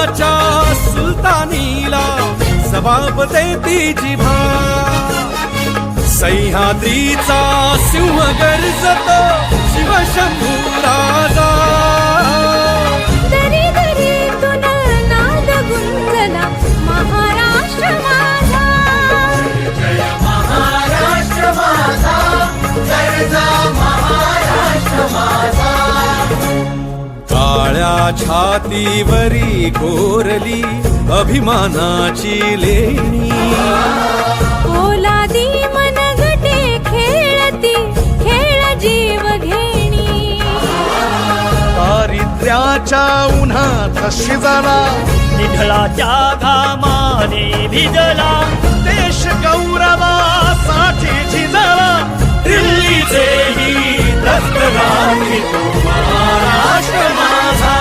अस्मानाच्या सुलतानीला जबाब देती जिभा सह्याद्रीचा सिंह गर्जतो शिवशंभू राजा दरी दरीतून नाद गुंजला महाराष्ट्र माझा जय महाराष्ट्र माझा गर्जा महाराष्ट्र माझा काळ्या छातीवरी कोरली अभिमानाची लेणी पोलादी मनगटे खेळती खेळ जीव घेणी दारिद्र्याच्या उन्हात शिजला निढळाच्या घामाने भिजला देश गौरवासाठी झिजला दिल्लीचेही दस्त लागली तो महाराष्ट्र माझा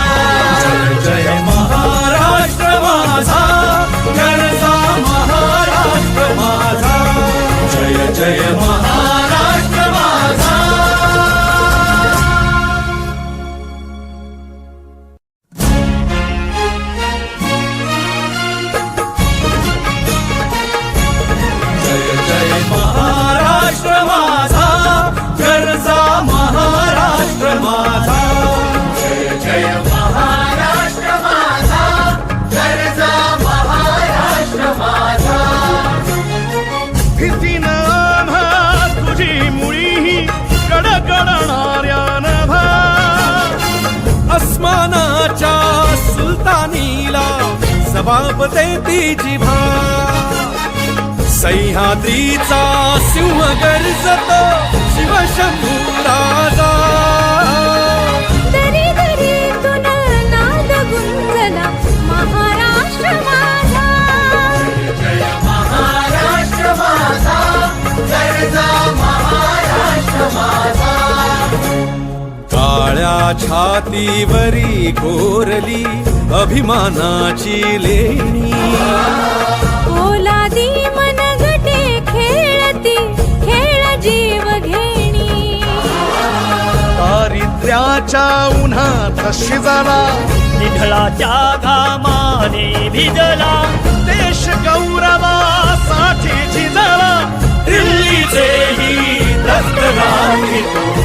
जय जय महाराष्ट्र माझा गरजा महाराष्ट्र माझा जय जय महाराष्ट्र माझा जय जय महाराष्ट्र माझा गरजा महाराष्ट्र माझा जय जय महाराष्ट्र माझा गर्जा महाराष्ट्र माझा भीतीनं आम्हा तुझी मुळी कडकडणाऱ्या नभा अस्मानाच्या सुलतानीला जबाब देती जिभा सह्याद्रीचा सिंह गर्जतो शिवशंभू राजा दरी दरीतून नाद गुंजला महाराष्ट्र माझा जय महाराष्ट्र माझा गर्जा महाराष्ट्र माझा काळ्या छातीवरी कोरली अभिमानाची लेणी पोलादी मनगटे खेळती खेळ जीव घेणी दारिद्र्याच्या उन्हात शिजला निढळाच्या घामाने भिजला देश गौरवासाठी झिजला दिल्लीचेही दस्त लागली तो